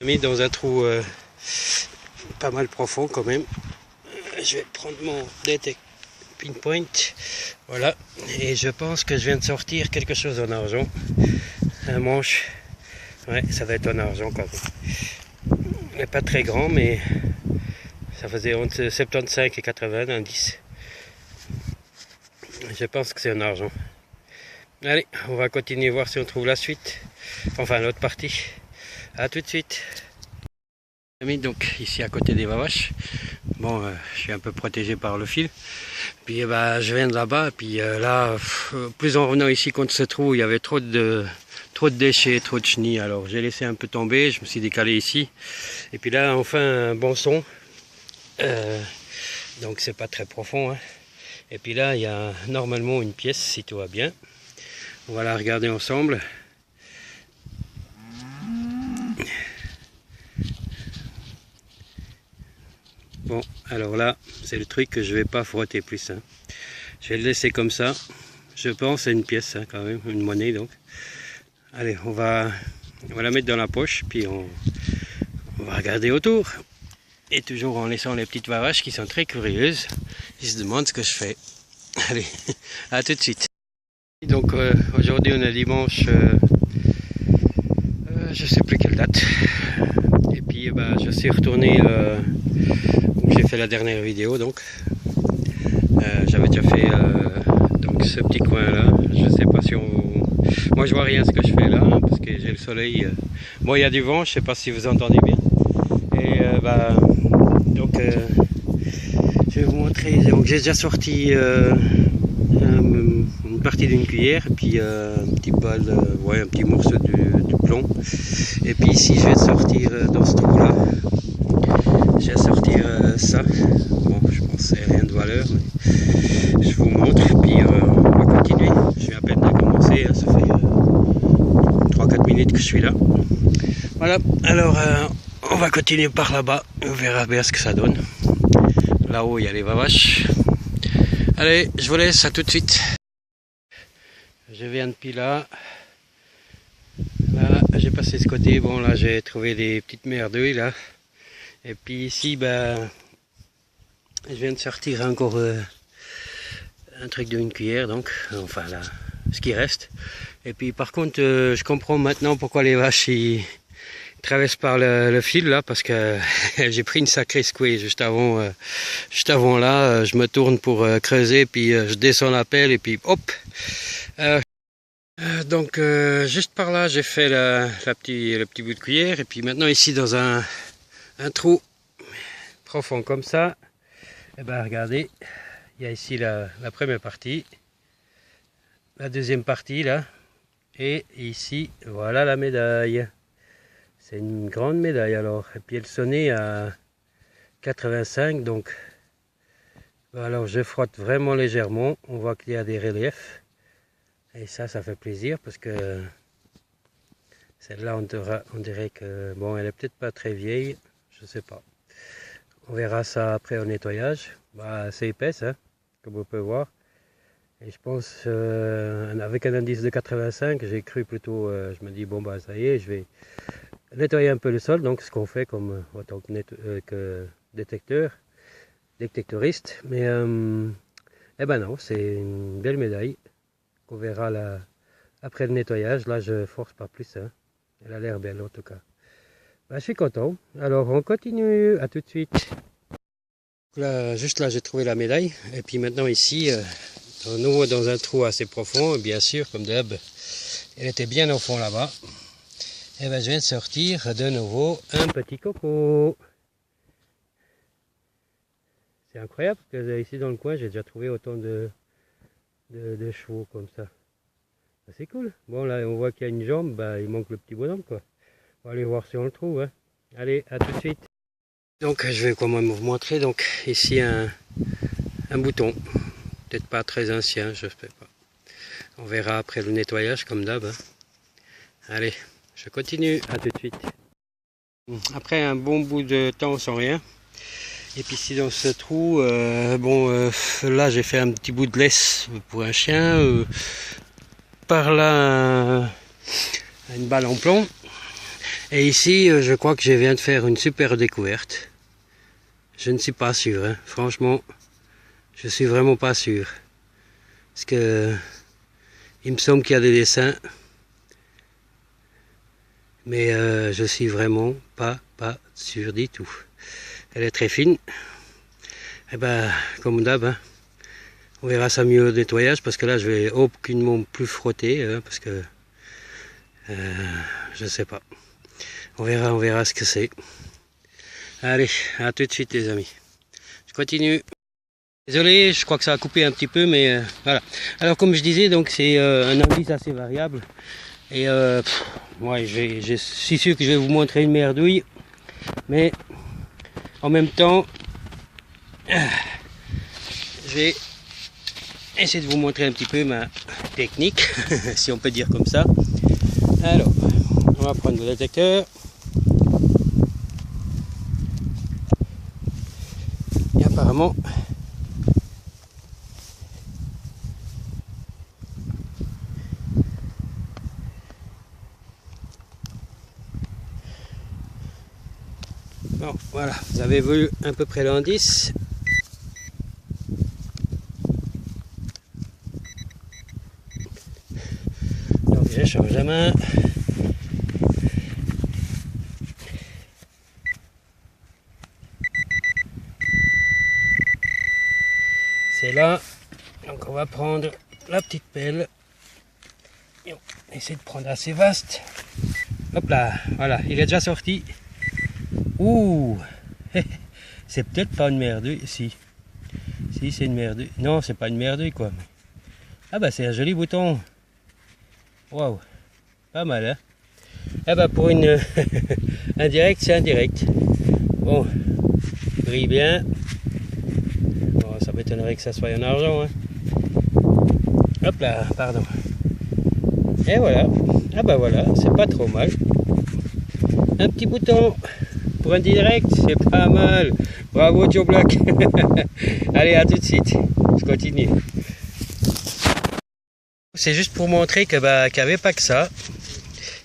Mis dans un trou pas mal profond quand même. Je vais prendre mon détecteur pinpoint, voilà, et je pense que je viens de sortir quelque chose en argent, un manche, ouais, ça va être en argent quand même. Il n'est pas très grand, mais ça faisait entre 75 et 80 d'indice. Je pense que c'est en argent. Allez, on va continuer voir si on trouve la suite, enfin l'autre partie. À tout de suite. Donc ici à côté des Vavaches, bon, je suis un peu protégé par le fil, puis je viens de là-bas, puis là, plus en revenant ici contre ce trou, il y avait trop de déchets, trop de chenilles, alors j'ai laissé un peu tomber, je me suis décalé ici, et puis là enfin un bon son, donc c'est pas très profond, hein. Et puis là il y a normalement une pièce si tout va bien, on va la regarder ensemble. Bon, alors là, c'est le truc que je vais pas frotter plus, hein. Je vais le laisser comme ça. Je pense c'est une pièce, hein, quand même, une monnaie donc. Allez, on va la mettre dans la poche, puis on va regarder autour. Et toujours en laissant les petites Vavaches qui sont très curieuses. Ils se demandent ce que je fais. Allez, à tout de suite. Donc aujourd'hui on est dimanche, je sais plus quelle date. Et puis je suis retourné où j'ai fait la dernière vidéo, donc j'avais déjà fait donc ce petit coin là. Je sais pas si moi je vois rien ce que je fais là, hein, parce que j'ai le soleil. Bon, il y a du vent, je sais pas si vous entendez bien. Et donc je vais vous montrer. Donc j'ai déjà sorti une partie d'une cuillère, et puis un petit bol, ouais, un petit morceau du plomb. Et puis ici je vais sortir dans ce trou là. Je vais sortir ça. Bon, je pense que c'est rien de valeur, mais je vous montre. Puis on va continuer. Je viens à peine de commencer, hein, ça fait 3-4 minutes que je suis là. Voilà, alors on va continuer par là-bas. On verra bien ce que ça donne. Là-haut, il y a les Vavaches. Allez, je vous laisse, à tout de suite. Je viens depuis là. Là, j'ai passé ce côté. Bon, là, j'ai trouvé des petites merdouilles, là. Et puis ici, je viens de sortir encore un truc d'une cuillère, donc, enfin là, ce qui reste. Et puis par contre, je comprends maintenant pourquoi les vaches ils traversent par le fil là, parce que j'ai pris une sacrée secouée juste avant là. Je me tourne pour creuser, puis je descends la pelle et puis hop. Donc juste par là, j'ai fait le petit bout de cuillère, et puis maintenant ici dans un trou profond comme ça, et regardez, il y a ici la première partie, la deuxième partie là, et ici voilà la médaille. C'est une grande médaille alors, et puis elle sonnait à 85, donc alors je frotte vraiment légèrement, on voit qu'il y a des reliefs, et ça fait plaisir, parce que celle-là on dirait que bon, elle est peut-être pas très vieille, je sais pas. On verra ça après au nettoyage. C'est épaisse, hein, comme vous pouvez voir. Et je pense, avec un indice de 85, j'ai cru plutôt, je me dis, bon ça y est, je vais nettoyer un peu le sol. Donc ce qu'on fait comme en tant que détecteuriste. Mais non, c'est une belle médaille qu'on verra là, après le nettoyage. Là, je force pas plus, hein. Elle a l'air belle en tout cas. Je suis content. Alors on continue, à tout de suite. Là, juste là j'ai trouvé la médaille, et puis maintenant ici, de nouveau dans un trou assez profond, bien sûr comme d'hab, elle était bien au fond là-bas. Et je viens de sortir de nouveau un petit coco. C'est incroyable parce que ici dans le coin j'ai déjà trouvé autant de chevaux comme ça. C'est cool. Bon là on voit qu'il y a une jambe, il manque le petit bonhomme quoi. On va aller voir si on le trouve, hein. Allez, à tout de suite. Donc je vais quand même vous montrer, donc ici un bouton, peut-être pas très ancien, je ne sais pas. On verra après le nettoyage comme d'hab, hein. Allez, je continue, à tout de suite. Après un bon bout de temps sans rien, et puis ici dans ce trou, là j'ai fait un petit bout de laisse pour un chien, par là une balle en plomb. Et ici, je crois que je viens de faire une super découverte. Je ne suis pas sûr, hein. Franchement, je suis vraiment pas sûr. Parce que il me semble qu'il y a des dessins. Mais je suis vraiment pas sûr du tout. Elle est très fine. Et ben, comme d'hab, hein, on verra ça mieux au nettoyage parce que là, je vais aucunement plus frotter, hein, parce que je sais pas. On verra ce que c'est. Allez, à tout de suite les amis. Je continue. Désolé, je crois que ça a coupé un petit peu, mais voilà. Alors comme je disais, donc c'est un indice assez variable. Et ouais, je suis sûr que je vais vous montrer une merdouille, mais en même temps, je vais essayer de vous montrer un petit peu ma technique, si on peut dire comme ça. Alors, on va prendre le détecteur. Et apparemment, bon, voilà, vous avez vu à peu près l'indice. Donc je change la main. C'est là. Donc on va prendre la petite pelle. Et on essaie de prendre assez vaste. Hop là, voilà, il est déjà sorti. Ouh, c'est peut-être pas une merdouille, si c'est une merdouille. Non, c'est pas une merdouille quoi. Ah bah c'est un joli bouton. Waouh, pas mal hein. Ah bah pour une indirect, c'est indirect. Bon, brille bien. Bon, ça m'étonnerait que ça soit en argent hein. Hop là, pardon. Et voilà. Ah bah voilà, c'est pas trop mal. Un petit bouton pour un direct, c'est pas mal. Bravo Joe Black. Allez, à tout de suite. Je continue. C'est juste pour montrer que qu'il n'y avait pas que ça.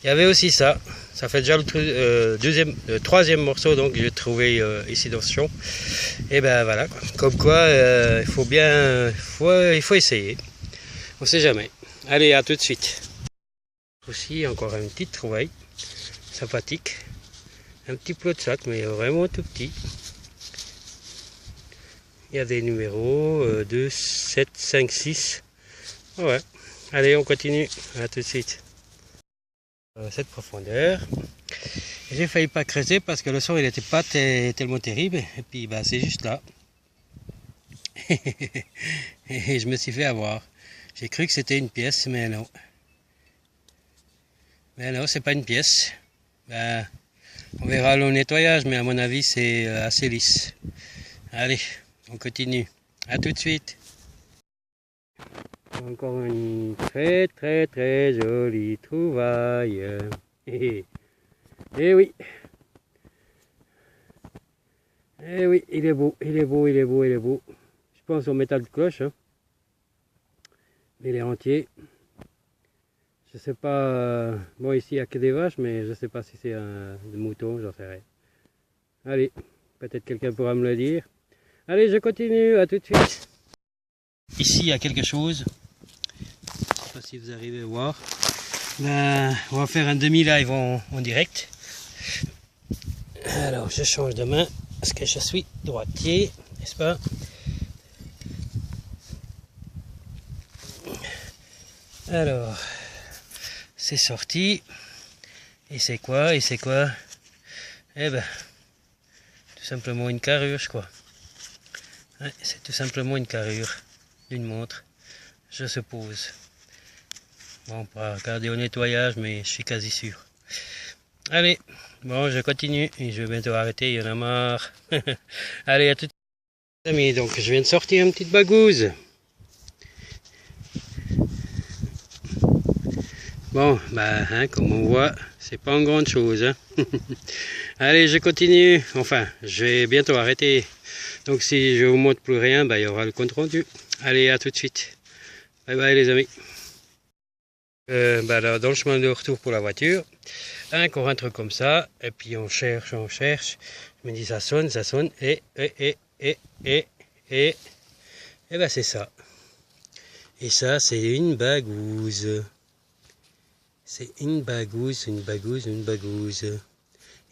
Il y avait aussi ça. Ça fait déjà le troisième morceau donc que j'ai trouvé ici dans ce champ. Et ben voilà. Comme quoi, il faut bien, il faut essayer. On sait jamais. Allez, à tout de suite. Aussi encore une petite trouvaille sympathique. Un petit plot de sac, mais vraiment tout petit. Il y a des numéros 2, 7, 5, 6. Ouais. Allez, on continue. À tout de suite. Cette profondeur. J'ai failli pas creuser parce que le son il n'était pas tellement terrible. Et puis bah, c'est juste là. Et je me suis fait avoir. J'ai cru que c'était une pièce, mais non. Mais non, c'est pas une pièce. Bah, on verra le nettoyage, mais à mon avis, c'est assez lisse. Allez, on continue. À tout de suite. Encore une très jolie trouvaille. Et oui. Eh oui, il est beau. Je pense au métal de cloche. Hein. Il est entier. Je sais pas, bon ici il n'y a que des vaches, mais je sais pas si c'est des moutons, j'en sais rien. Allez, peut-être quelqu'un pourra me le dire. Allez, je continue, à tout de suite. Ici il y a quelque chose, je sais pas si vous arrivez à voir. Ben, on va faire un demi-live en direct. Alors je change de main, parce que je suis droitier, n'est-ce pas? Alors... c'est sorti. Et c'est quoi? Eh ben, tout simplement une carrure, je crois. Ouais, c'est tout simplement une carrure d'une montre, je suppose. Bon, on pourra regarder au nettoyage, mais je suis quasi sûr. Allez, bon, je continue et je vais bientôt arrêter, il y en a marre. Allez, à tout de suite, amis. Donc, je viens de sortir une petite bagouze. Bon, bah, hein, comme on voit, c'est pas une grande chose. Hein. Allez, je continue. Enfin, je vais bientôt arrêter. Donc, si je vous montre plus rien, bah, il y aura le compte rendu. Allez, à tout de suite. Bye bye, les amis. Là, dans le chemin de retour pour la voiture, encore un truc comme ça, et puis on cherche, je me dis ça sonne, et ben c'est ça. Et ça, c'est une bagouze. C'est une bagouze.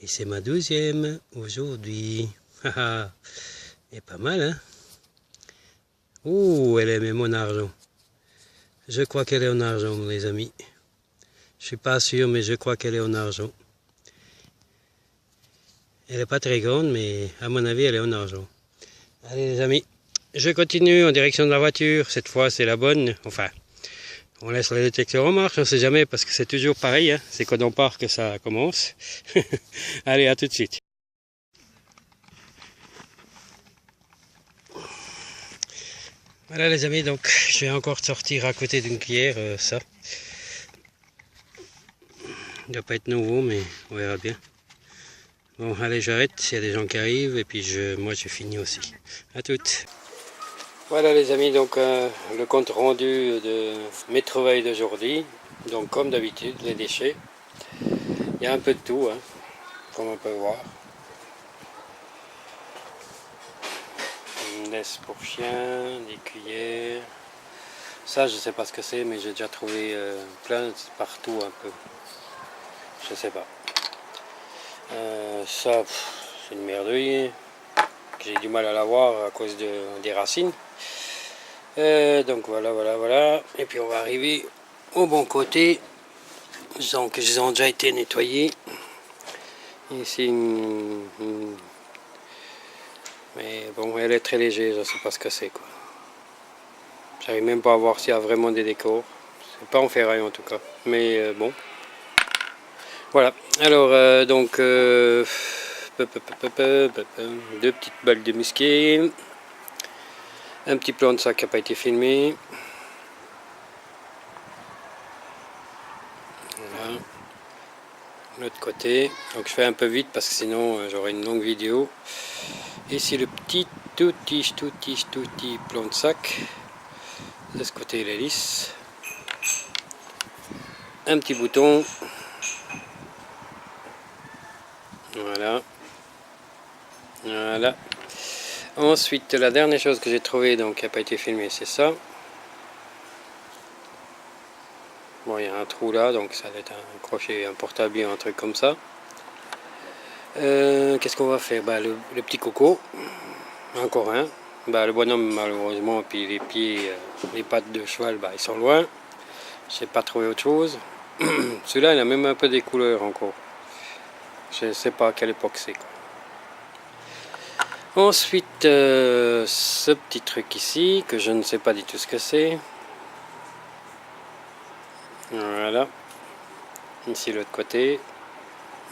Et c'est ma 12e aujourd'hui. Et pas mal, hein? Oh, elle aimait mon argent. Je crois qu'elle est en argent, les amis. Je suis pas sûr, mais je crois qu'elle est en argent. Elle n'est pas très grande, mais à mon avis, elle est en argent. Allez, les amis, je continue en direction de la voiture. Cette fois, c'est la bonne. Enfin, on laisse le détecteur en marche, on ne sait jamais, parce que c'est toujours pareil. Hein. C'est quand on part que ça commence. Allez, à tout de suite. Voilà les amis, donc je vais encore sortir à côté d'une cuillère, ça. Il ne doit pas être nouveau, mais on verra bien. Bon, allez, j'arrête, il y a des gens qui arrivent, et puis moi je finis aussi. À toutes. Voilà les amis, donc le compte rendu de mes trouvailles d'aujourd'hui. Donc comme d'habitude, les déchets. Il y a un peu de tout, hein, comme on peut voir. Une laisse pour chien, des cuillères. Ça, je sais pas ce que c'est, mais j'ai déjà trouvé plein partout un peu. Je sais pas. Ça, c'est une merdouille. J'ai du mal à la voir à cause des racines. Donc voilà. Et puis on va arriver au bon côté. Donc ils ont déjà été nettoyés. Ici, mais bon, elle est très légère, je sais pas ce que c'est quoi. J'arrive même pas à voir s'il y a vraiment des décors. C'est pas en ferraille en tout cas. Mais bon. Voilà. Alors donc deux petites balles de musqué. Un petit plan de sac qui n'a pas été filmé. Voilà. L'autre côté. Donc je fais un peu vite parce que sinon j'aurai une longue vidéo. Ici le petit tout petit plan de sac. De ce côté il est lisse. Un petit bouton. Voilà. Voilà. Ensuite la dernière chose que j'ai trouvée, donc qui n'a pas été filmée, c'est ça. Bon, il y a un trou là, donc ça doit être un crochet, un porte-habillé, un truc comme ça. Qu'est-ce qu'on va faire? Le petit coco, encore un. Le bonhomme, malheureusement, puis les pieds, les pattes de cheval, ils sont loin. Je n'ai pas trouvé autre chose. Celui-là, il a même un peu des couleurs encore. Je ne sais pas à quelle époque c'est. Ensuite, ce petit truc ici, que je ne sais pas du tout ce que c'est. Voilà. Ici l'autre côté,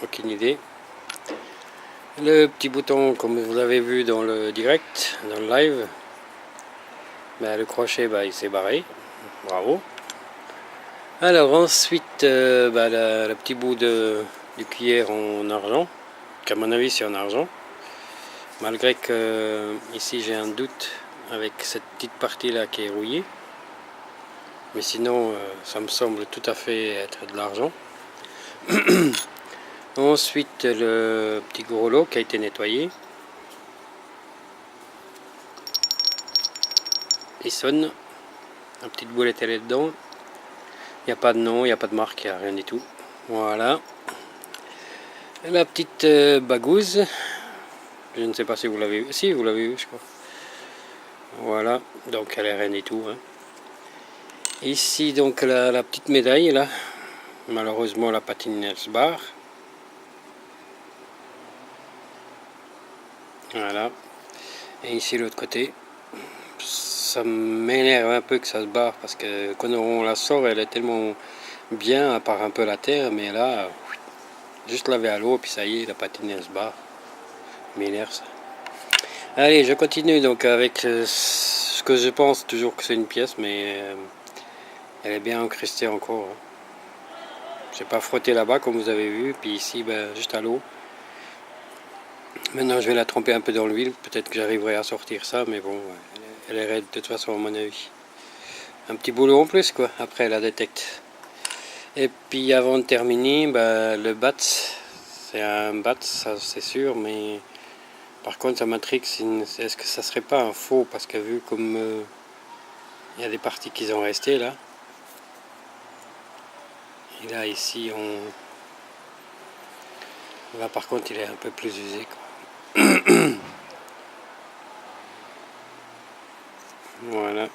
aucune idée. Le petit bouton, comme vous l'avez vu dans le direct, dans le live, le crochet il s'est barré, bravo. Alors ensuite le petit bout de cuillère en argent, qu'à mon avis c'est en argent, malgré que ici j'ai un doute avec cette petite partie là qui est rouillée. Mais sinon, ça me semble tout à fait être de l'argent. Ensuite, le petit gros lot qui a été nettoyé. Il sonne. La petite boulette, elle est dedans. Il n'y a pas de nom, il n'y a pas de marque, il n'y a rien du tout. Voilà. La petite bagouze. Je ne sais pas si vous l'avez vu. Si, vous l'avez vu, je crois. Voilà. Donc, elle est rien du tout. Hein. Ici, donc, la petite médaille, là. Malheureusement, la patine, elle se barre. Voilà. Et ici, l'autre côté. Ça m'énerve un peu que ça se barre parce que quand on la sort, elle est tellement bien, à part un peu la terre. Mais là, juste laver à l'eau, puis ça y est, la patine, elle se barre. M'énerve ça. Allez, je continue donc avec ce que je pense toujours que c'est une pièce, mais elle est bien incrustée encore. Hein. J'ai pas frotté là-bas comme vous avez vu, puis ici juste à l'eau. Maintenant je vais la tremper un peu dans l'huile, peut-être que j'arriverai à sortir ça, mais bon, elle est raide de toute façon à mon avis. Un petit boulot en plus quoi, après la détecte. Et puis avant de terminer, bah, le bat, c'est un bat, ça c'est sûr, mais par contre ça m'intrigue, est-ce que ça serait pas un faux, parce que vu comme il y a des parties qui sont restées là, et là ici là par contre il est un peu plus usé quoi. Voilà,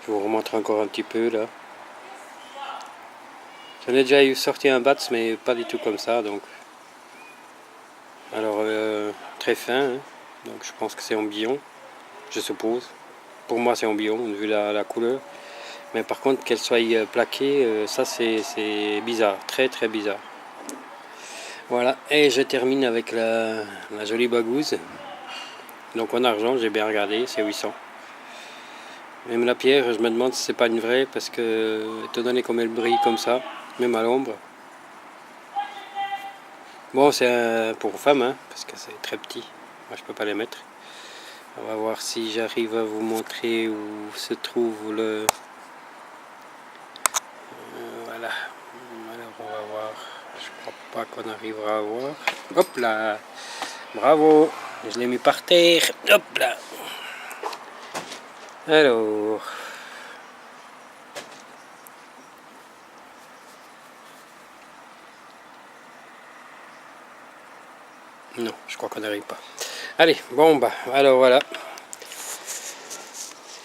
je vous remontre encore un petit peu là. J'en ai déjà eu sorti un bat, mais pas du tout comme ça, donc. Alors très fin, hein. Donc je pense que c'est en billon, je suppose. Pour moi c'est en billon, vu la couleur. Mais par contre qu'elle soit plaquée, ça c'est bizarre, très très bizarre. Voilà, et je termine avec la jolie bagouze. Donc en argent, j'ai bien regardé, c'est 800. Même la pierre, je me demande si c'est pas une vraie, parce que étant donné comme elle brille comme ça, même à l'ombre. Bon, c'est pour femme, hein, parce que c'est très petit. Moi, je peux pas les mettre. On va voir si j'arrive à vous montrer où se trouve le... voilà. Alors, on va voir. Je crois pas qu'on arrivera à voir. Hop là. Bravo. Je l'ai mis par terre. Hop là. Alors... non, je crois qu'on n'arrive pas. Allez, bon bah, alors voilà.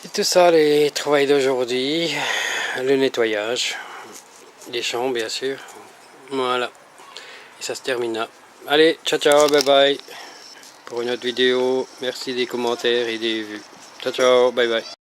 Et tout ça, les travaux d'aujourd'hui, le nettoyage, les chambres bien sûr. Voilà. Et ça se termine là. Allez, ciao ciao, bye bye. Pour une autre vidéo, merci des commentaires et des vues. Ciao ciao, bye bye.